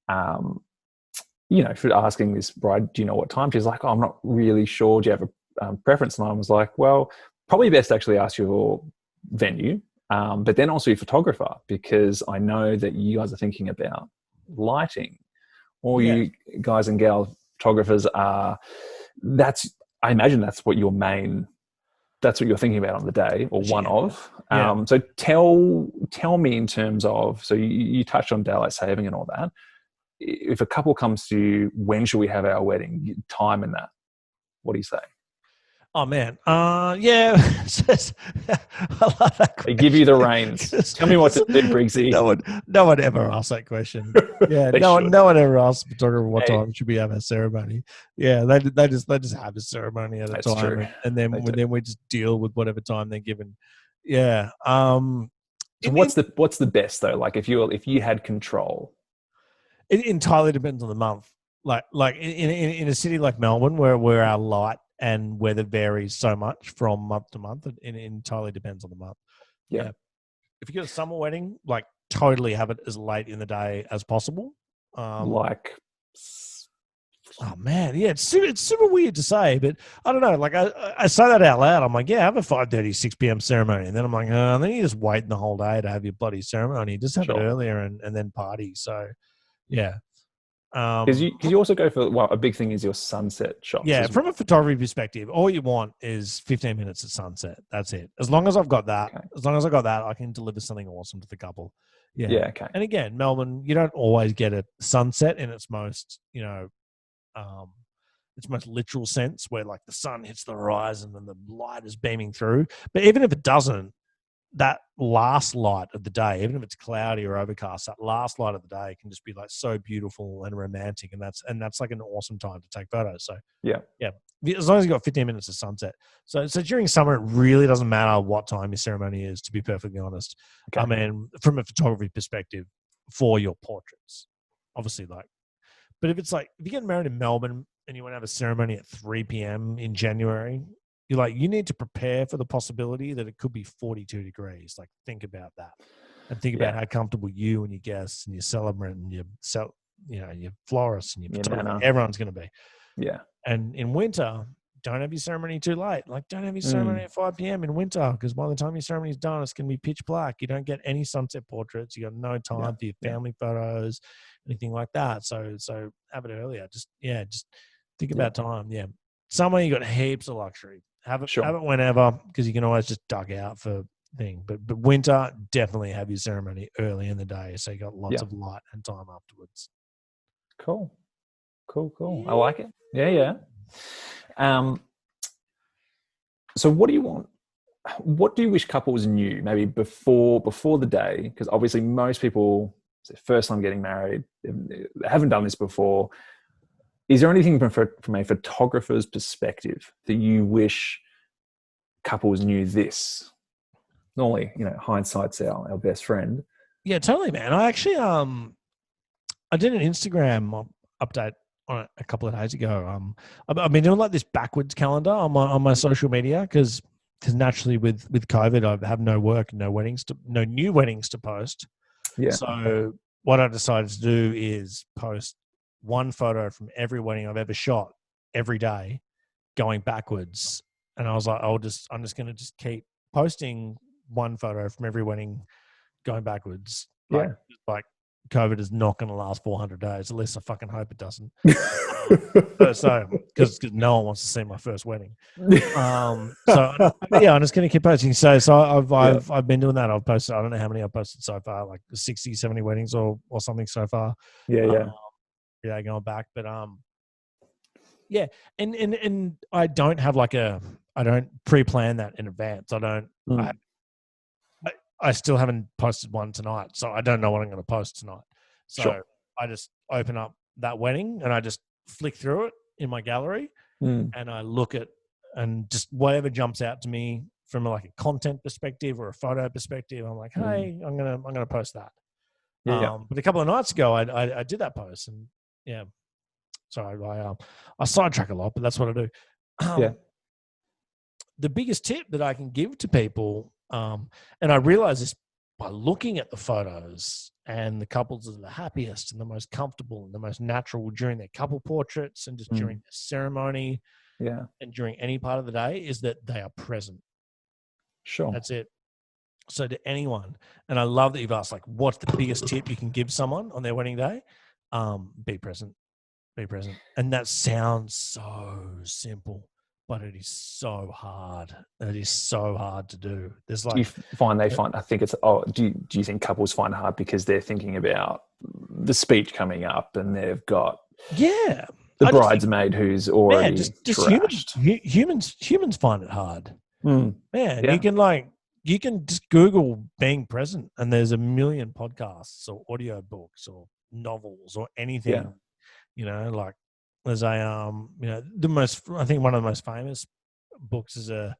for asking this bride, do you know what time? She's like, I'm not really sure. Do you have a preference? And I was like, well, probably best to actually ask your venue, but then also your photographer, because I know that you guys are thinking about lighting. All you guys and gals photographers are. I imagine that's what you're thinking about on the day, or one of. So tell me in terms of, so you touched on daylight saving and all that. If a couple comes to you, when should we have our wedding? Time in that. What do you say? Oh man, yeah. I love that question. They give you the reins. Tell me what to do, Briggsy. No one ever asks that question. Yeah, no one ever asks the photographer what time should we have a ceremony. Yeah, they just have a ceremony at a time, and then we just deal with whatever time they're given. Yeah. So what's the best though? Like if you had control. It entirely depends on the month. Like in a city like Melbourne, where our light and weather varies so much from month to month, it entirely depends on the month. Yeah. If you get a summer wedding, like totally have it as late in the day as possible. Oh man, yeah, it's super weird to say, but I don't know. Like I say that out loud. I'm like, yeah, have a 5:30, 6 p.m. ceremony, and then I'm like, and then you just wait the whole day to have your bloody ceremony. Just have it earlier and then party. So, yeah. Because you also go for, well, a big thing is your sunset shots. Yeah, from a photography perspective, all you want is 15 minutes at sunset. That's it. As long as I've got that, I can deliver something awesome to the couple. Yeah. Yeah. Okay. And again, Melbourne, you don't always get a sunset in its most, its most literal sense, where like the sun hits the horizon and the light is beaming through. But even if it doesn't, that last light of the day, even if it's cloudy or overcast, that last light of the day can just be like so beautiful and romantic, and that's like an awesome time to take photos. So yeah, as long as you got 15 minutes of sunset. So during summer, it really doesn't matter what time your ceremony is, to be perfectly honest. Okay. I mean, from a photography perspective, for your portraits, obviously, but if it's like if you get married in Melbourne and you want to have a ceremony at 3 p.m. in January, you need to prepare for the possibility that it could be 42 degrees. Like, think about that, and think about how comfortable you and your guests and your celebrant and your florist and your photographer, everyone's going to be. Yeah. And in winter, don't have your ceremony too late. Like, don't have your ceremony at 5 p.m. in winter, because by the time your ceremony is done, it's going to be pitch black. You don't get any sunset portraits. You got no time for your family photos, anything like that. So have it earlier. Just think about time. Yeah. Summer, you got heaps of luxury. Have it whenever, because you can always just duck out for thing. But winter, definitely have your ceremony early in the day, so you got lots of light and time afterwards. Cool. I like it. Yeah. So what do you want? What do you wish couples knew maybe before the day? Because obviously most people, it's their first time getting married, they haven't done this before. Is there anything from a photographer's perspective that you wish couples knew this? Normally, hindsight's our best friend. Yeah, totally, man. I actually, I did an Instagram update on it a couple of days ago. I've been doing like this backwards calendar on my social media because naturally with COVID, I have no work, no new weddings to post. Yeah. So what I decided to do is post one photo from every wedding I've ever shot every day, going backwards. And I was like, I'm just going to just keep posting one photo from every wedding going backwards. Like COVID is not going to last 400 days. At least I fucking hope it doesn't. So because no one wants to see my first wedding. I'm just going to keep posting. So I've been doing that. I've posted, I don't know how many I've posted so far, like 60, 70 weddings or something so far. Going back, but and I don't have I don't pre-plan that in advance. I don't. I still haven't posted one tonight, so I don't know what I'm going to post tonight. So I just open up that wedding and I just flick through it in my gallery, and I look at and just whatever jumps out to me from like a content perspective or a photo perspective. I'm like, hey, I'm gonna post that. But a couple of nights ago, I did that post, and so I sidetrack a lot, but that's what I do. The biggest tip that I can give to people, and I realize this by looking at the photos, and the couples are the happiest and the most comfortable and the most natural during their couple portraits and just during the ceremony, and during any part of the day, is that they are present. Sure, that's it. So to anyone, and I love that you've asked, like, what's the biggest tip you can give someone on their wedding day? Be present. Be present. And that sounds so simple, but it is so hard. It is so hard to do. There's like, do you find I think it's, do you think couples find it hard because they're thinking about the speech coming up and they've got the bridesmaid who's already trashed? Humans find it hard. You can just Google being present and there's a million podcasts or audio books or novels or anything, like there's a, I think one of the most famous books is I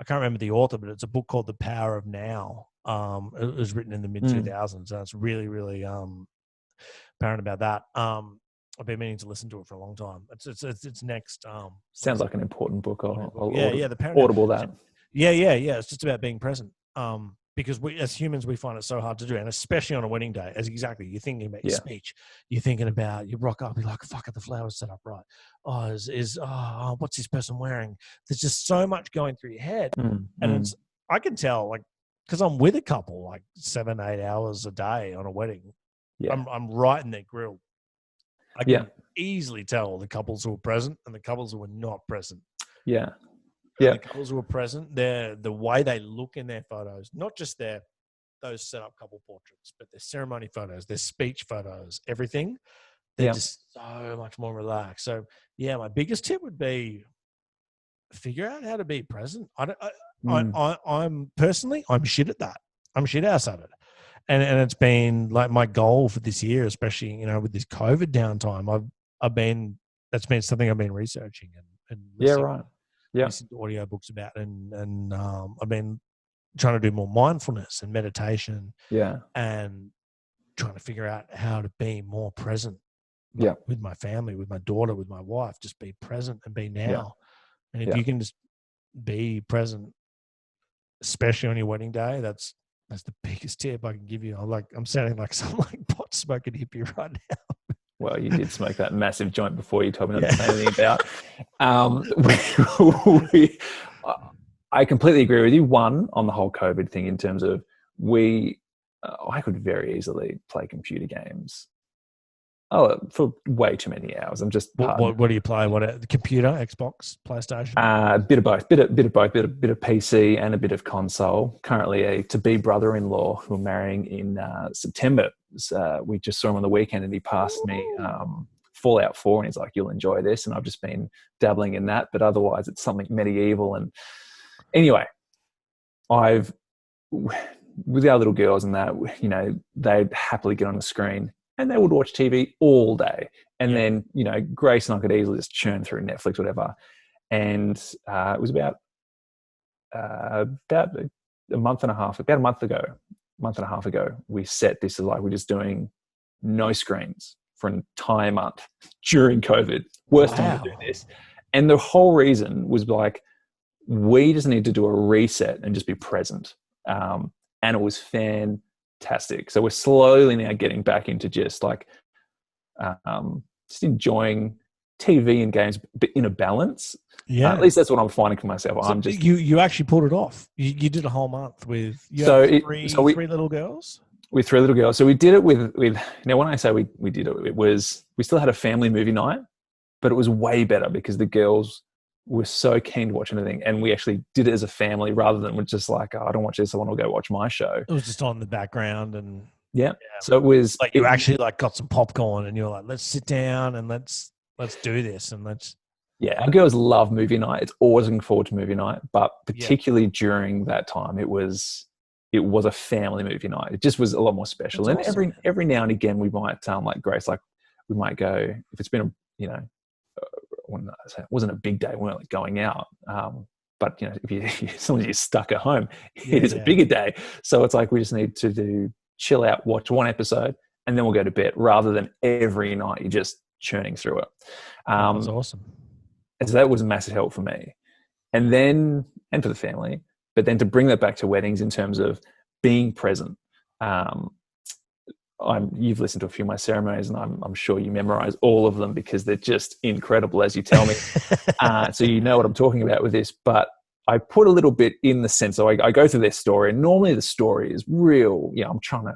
can't remember the author, but it's a book called The Power of Now. It was written in the mid 2000s. So it's really, really apparent about that. I've been meaning to listen to it for a long time. It's next. Sounds like an important book. I'll The Power Audible that. Yeah. It's just about being present. Because we, as humans, we find it so hard to do, and especially on a wedding day, as exactly you're thinking about your speech, you're thinking about, you rock up, you're like, fuck, are the flowers set up right? What's this person wearing? There's just so much going through your head, and I can tell, like, because I'm with a couple like 7-8 hours a day on a wedding, I'm right in their grill, I can easily tell the couples who were present and the couples who were not present. Yeah. And the couples who were present, the way they look in their photos, not just those set up couple portraits, but their ceremony photos, their speech photos, everything, they're just so much more relaxed. So my biggest tip would be figure out how to be present. I'm personally, I'm shit at that. I'm shit ass at it. And it's been like my goal for this year, especially, you know, with this COVID downtime, that's been something I've been researching and listening to audiobooks about, and I've been trying to do more mindfulness and meditation and trying to figure out how to be more present with my family, with my daughter, with my wife, just be present and be now. And if you can just be present, especially on your wedding day, that's the biggest tip I can give you. I'm sounding like some pot smoking hippie right now. Well, you did smoke that massive joint before you told me not to say anything about. I completely agree with you. One, on the whole COVID thing, in terms of I could very easily play computer games for way too many hours. I'm just what do you play? What, the computer, Xbox, PlayStation? A bit of both, bit of both, bit of PC and a bit of console. Currently, a to-be brother-in-law who I'm marrying in September. We just saw him on the weekend, and he passed me Fallout 4, and he's like, "You'll enjoy this." And I've just been dabbling in that, but otherwise, it's something medieval. And anyway, with our little girls and that, you know, they'd happily get on the screen and they would watch TV all day. And then, you know, Grace and I could easily just churn through Netflix, whatever. And it was about a month and a half ago, we set this as like, we're just doing no screens for an entire month during COVID. Worst time to do this. And the whole reason was like, we just need to do a reset and just be present. And it was fantastic. So we're slowly now getting back into just like, just enjoying TV and games, but in a balance. Yeah. At least that's what I'm finding for myself. So you actually pulled it off. You did a whole month with three little girls? With 3 little girls. So we did it with now when I say we did it, it was, we still had a family movie night, but it was way better because the girls were so keen to watch anything, and we actually did it as a family rather than just like, I don't watch this, I want to go watch my show. It was just on the background and so it was like you actually like got some popcorn and you're like, let's sit down and let's do this and let's. Yeah, our girls love movie night. It's always looking forward to movie night, but particularly during that time, it was a family movie night. It just was a lot more special. That's and awesome. every now and again, we might like Grace, like we might go if it's been it wasn't a big day. We weren't like going out, but you know, as long as you're stuck at home, it is a bigger day. So it's like we just need to chill out, watch one episode, and then we'll go to bed, rather than every night you're just churning through it. That's awesome. And so that was a massive help for me, and for the family. But then to bring that back to weddings in terms of being present. You've listened to a few of my ceremonies, and I'm sure you memorize all of them because they're just incredible, as you tell me. So you know what I'm talking about with this. But I put a little bit in the sense, so I go through their story, and normally the story is real. You know, I'm trying to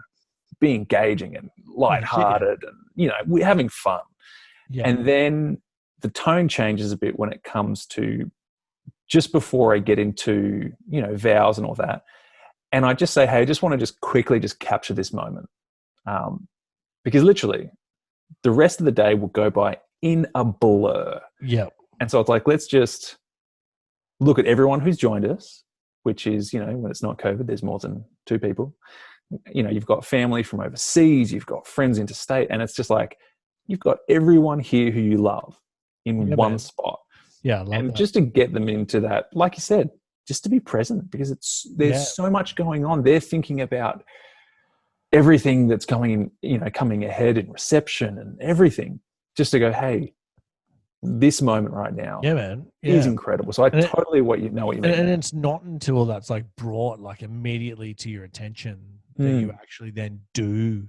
be engaging and lighthearted, and you know, we're having fun. Yeah. And then the tone changes a bit when it comes to just before I get into, you know, vows and all that. And I just say, hey, I just want to just quickly just capture this moment. Because literally the rest of the day will go by in a blur. Yeah. And so it's like, let's just look at everyone who's joined us, which is, you know, when it's not COVID, there's more than 2 people. You know, you've got family from overseas, you've got friends interstate, and it's just like, you've got everyone here who you love in one spot. Yeah. I love that. Just to get them into that, like you said, just to be present, because there's so much going on. They're thinking about everything that's coming ahead in reception and everything, just to go, hey, this moment right now is incredible. So I totally know what you mean. And it's not until that's like brought like immediately to your attention that you actually then do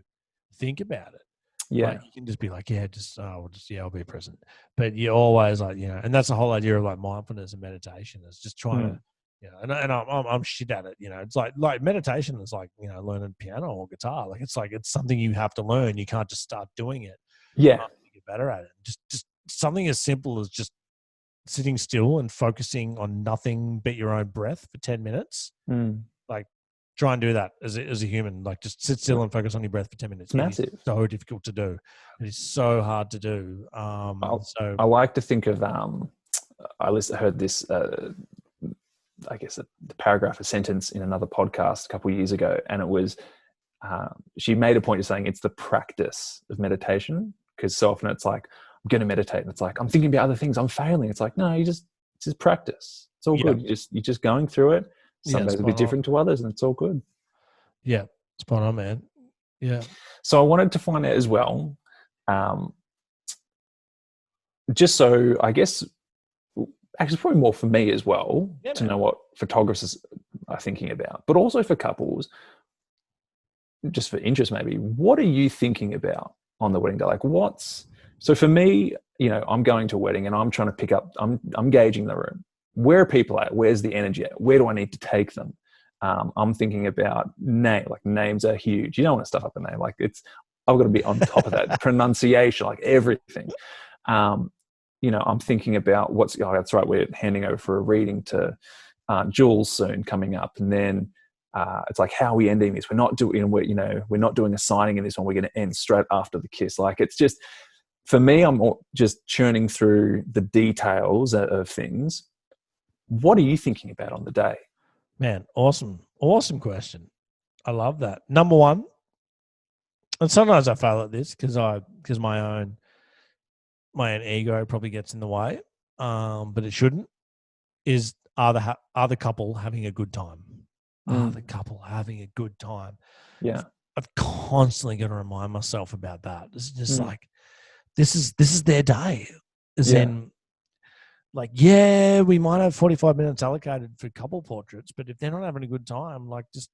think about it. Yeah. Like you can just be like, I'll be present. But you're always like, you know, and that's the whole idea of like mindfulness and meditation is just trying to, you know, and I'm shit at it. You know, it's like meditation is like, you know, learning piano or guitar. Like it's something you have to learn. You can't just start doing it. Yeah. better at it. Just something as simple as just sitting still and focusing on nothing but your own breath for 10 minutes. Like, try and do that as a human. Like, just sit still and focus on your breath for 10 minutes. It's massive. It is so difficult to do. It is so hard to do. I like to think of, I heard this, I guess the paragraph, a sentence in another podcast a couple of years ago. And it was, she made a point of saying it's the practice of meditation. Because so often it's like, I'm going to meditate. And it's like, I'm thinking about other things. I'm failing. It's like, no, it's just practice. It's all good. You're just going through it. Some days will be different to others, and it's all good. Yeah. Spot on, man. Yeah. So I wanted to find out as well, just so I guess, actually probably more for me as well, to know what photographers are thinking about, but also for couples, just for interest maybe, what are you thinking about on the wedding day? Like so for me, I'm going to a wedding and I'm trying to pick up, I'm gauging the room. Where are people at? Where's the energy at? Where do I need to take them? I'm thinking about names are huge. You don't want to stuff up a name. Like I've got to be on top of that. Pronunciation, like everything. I'm thinking about that's right. We're handing over for a reading to Jules soon coming up. And then it's like, how are we ending this? We're not doing a signing in this one. We're going to end straight after the kiss. Like, it's just, for me, I'm just churning through the details of things. What are you thinking about on the day? Man, awesome question. I love that. Number one, and sometimes I fail at this because my own ego probably gets in the way, but it shouldn't. Are the couple having a good time? Are the couple having a good time? Yeah, I've constantly got to remind myself about that. It's just like, this is their day. In, like, we might have 45 minutes allocated for couple portraits, but if they're not having a good time, like, just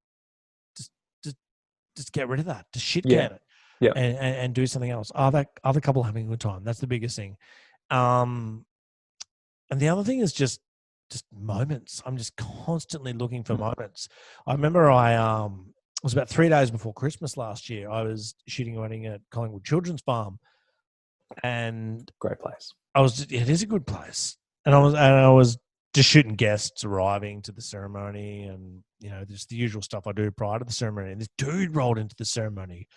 get rid of that. Just shit can it. Yeah. And do something else. Are the couple having a good time? That's the biggest thing. And the other thing is just moments. I'm just constantly looking for moments. I remember it was about 3 days before Christmas last year. I was shooting a wedding at Collingwood Children's Farm, and great place. It is a good place, and I was just shooting guests arriving to the ceremony, and just the usual stuff I do prior to the ceremony. And this dude rolled into the ceremony,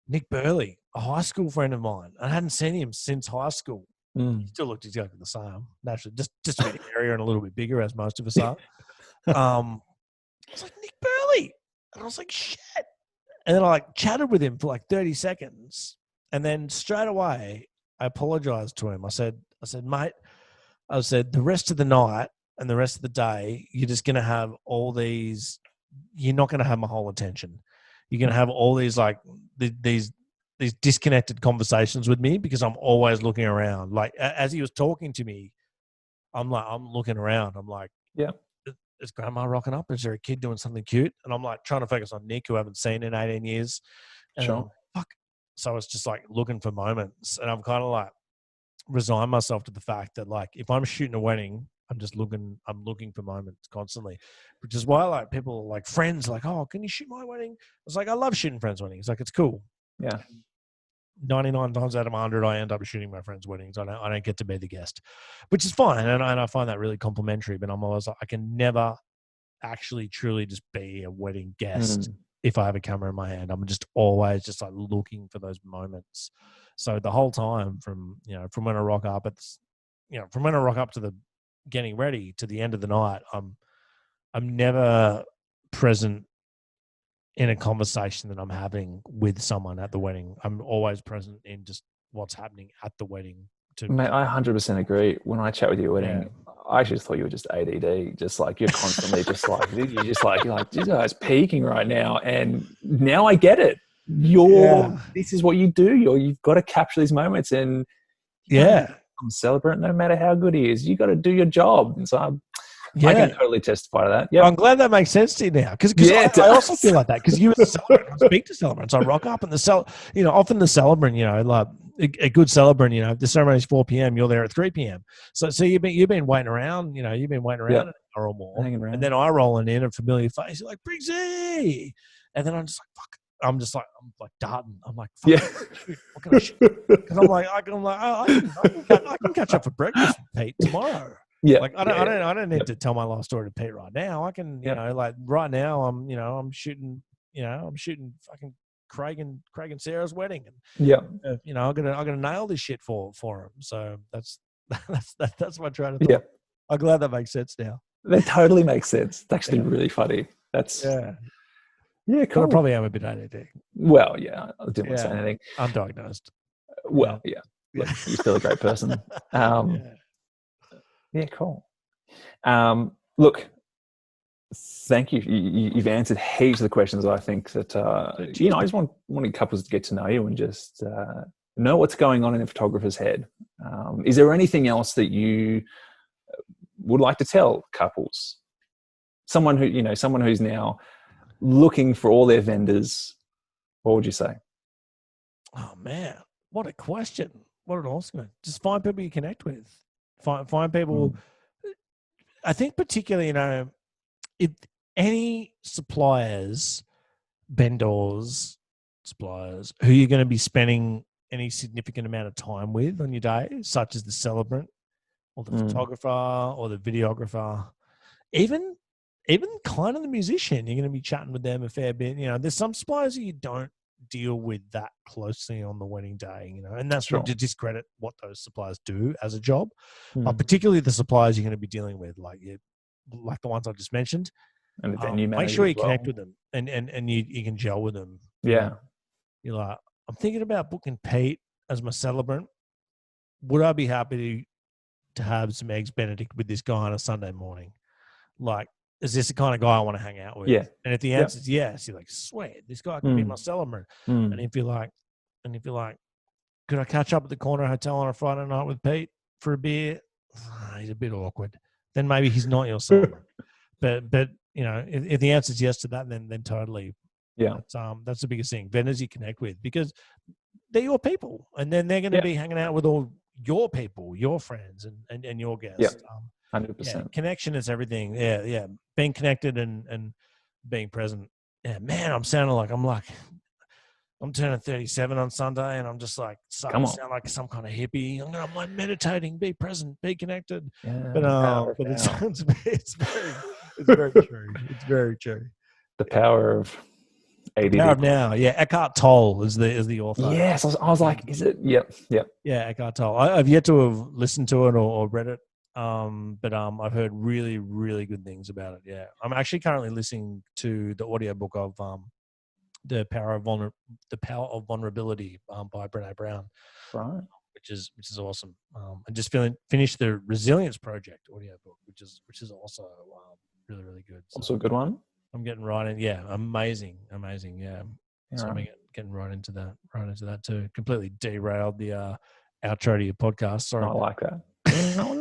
Nick Burley, a high school friend of mine. I hadn't seen him since high school. He still looked exactly the same, naturally, just a bit hairier and a little bit bigger, as most of us are. I was like, Nick Burley, and I was like, shit. And then I chatted with him for 30 seconds, and then straight away I apologized to him. I said, mate, the rest of the night and the rest of the day, you're just going to have all these. You're not going to have my whole attention. You're going to have all these these disconnected conversations with me because I'm always looking around. Like, as he was talking to me, I'm looking around. I'm like, yeah, is grandma rocking up? Is there a kid doing something cute? And I'm trying to focus on Nick, who I haven't seen in 18 years. And sure. Fuck. So it's just looking for moments. And I'm kind of resign myself to the fact that if I'm shooting a wedding, I'm looking for moments constantly, which is why people friends oh, can you shoot my wedding? It's I love shooting friends' weddings. It's cool. Yeah. 99 times out of 100, I end up shooting my friends' weddings. I don't get to be the guest, which is fine. And I find that really complimentary, but I'm always I can never actually truly just be a wedding guest if I have a camera in my hand. I'm just always just looking for those moments. So the whole time from when I rock up, from when I rock up to the getting ready to the end of the night, I'm never present in a conversation that I'm having with someone at the wedding. I'm always present in just what's happening at the wedding. Mate, I 100% agree. When I chat with you at wedding, I actually thought you were just ADD, just you're constantly you're this guy's peaking right now. And now I get it. This is what you do. You've got to capture these moments, and I'm a celebrant no matter how good he is. You got to do your job. And so I can totally testify to that. Yeah, I'm glad that makes sense to you now, because I also feel like that, because you as a celebrant, I speak to celebrants, I rock up, and often the celebrant, a good celebrant, if the ceremony's 4 p.m, you're there at 3 p.m. So you've been waiting around, you've been waiting around an hour or more, and then I roll in a familiar face, you're like, Briggsy, and then I'm just fuck, I'm darting. I'm like, Yeah. shoot, what can I shoot? Because I can catch up for breakfast with Pete tomorrow. Yeah. Like I don't need to tell my life story to Pete right now. I can, like right now I'm shooting fucking Craig and Sarah's wedding. And, I'm gonna nail this shit for him. So that's my train of thought. Yeah. I'm glad that makes sense now. That totally makes sense. It's actually really funny. That's cool. But I probably am a bit ADD. Well, yeah, I didn't want to say anything. Undiagnosed. Well, yeah. Look, you're still a great person. Yeah, cool. Look, thank you. You've answered heaps of the questions. I think that I just wanted couples to get to know you and just know what's going on in a photographer's head. Is there anything else that you would like to tell couples? Someone who's now looking for all their vendors. What would you say? Oh man, what a question! What an awesome one. Just find people you connect with. Find people. I think particularly, if any suppliers, vendors, suppliers who you're going to be spending any significant amount of time with on your day, such as the celebrant or the photographer or the videographer, even kind of the musician, you're going to be chatting with them a fair bit. There's some suppliers that you don't deal with that closely on the wedding day, and that's not to discredit what those suppliers do as a job, but particularly the suppliers you're going to be dealing with, like the ones I just mentioned. And the venue make sure you connect with them and you can gel with them. Yeah. You're like, I'm thinking about booking Pete as my celebrant. Would I be happy to have some eggs Benedict with this guy on a Sunday morning? Like, is this the kind of guy I want to hang out with? Yeah. And if the answer is yes, you're like, sweet, this guy can be my celebrant. And if you're like, could I catch up at the corner hotel on a Friday night with Pete for a beer? He's a bit awkward. Then maybe he's not your celebrant. but if the answer is yes to that, then totally. Yeah. That's the biggest thing. Vendors you connect with, because they're your people, and then they're going to be hanging out with all your people, your friends, and your guests. Yeah. 100%. Connection is everything. Yeah. Being connected and being present. Yeah, man, I'm turning 37 on Sunday, and I'm just like starting to sound like some kind of hippie. I'm like meditating, be present, be connected. Yeah, but it's very true. It's very true. The power of ADD. The power of now. Yeah, Eckhart Tolle is the author. Yes, I was like, is it? Yep. Yeah, Eckhart Tolle. I've yet to have listened to it or read it. But I've heard really, really good things about it. Yeah, I'm actually currently listening to the audiobook of the Power of Vulnerability by Brené Brown, right? Which is awesome. And just finished the Resilience Project audiobook, which is also really, really good. So also a good one. I'm getting right in. Yeah, amazing. Yeah. So I'm getting right into that too. Completely derailed the outro to your podcast. Sorry. I like that. No.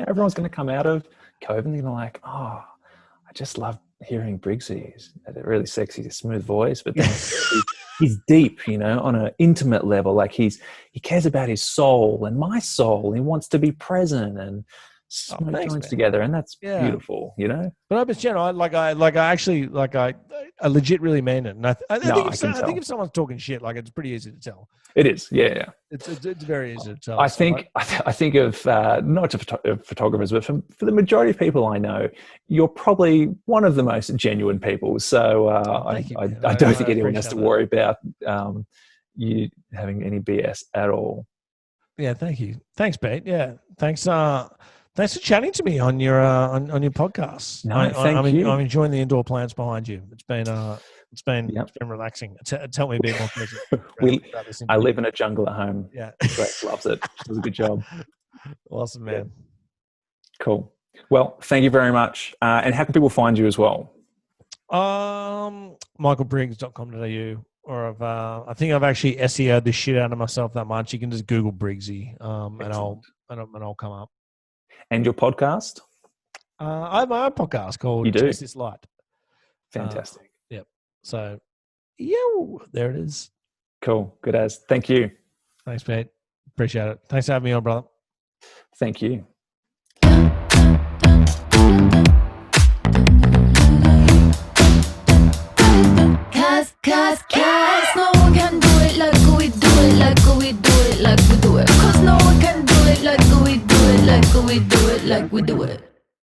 Everyone's going to come out of COVID and they're like, oh, I just love hearing Briggsy. He's had a really sexy, smooth voice, but then he's deep, on an intimate level. Like he cares about his soul and my soul. And he wants to be present and smoke joints together, and that's beautiful, But I legit really mean it, and I think if someone's talking shit, like, it's pretty easy to tell. It is, yeah. It's very easy to tell. I think of not just photographers, but for the majority of people I know, you're probably one of the most genuine people. So I don't think anyone has to worry about you having any BS at all. Yeah, thank you. Thanks, Pete. Yeah, thanks. Thanks for chatting to me on your podcast. No, thank you. I'm enjoying the indoor plants behind you. It's been relaxing. It's helped me be more present. I live in a jungle at home. Yeah, Grace loves it. She does a good job. Awesome, man. Yeah. Cool. Well, thank you very much. And how can people find you as well? michaelbriggs.com.au, or I think I've actually SEO'd the shit out of myself that much. You can just Google Briggsy, and I'll come up. And your podcast? I have my own podcast called You do? Chase This Light. Fantastic. Yep. So, there it is. Cool. Good as. Thank you. Thanks, Pete. Appreciate it. Thanks for having me on, brother. Thank you. Cause like we do it, like we do it.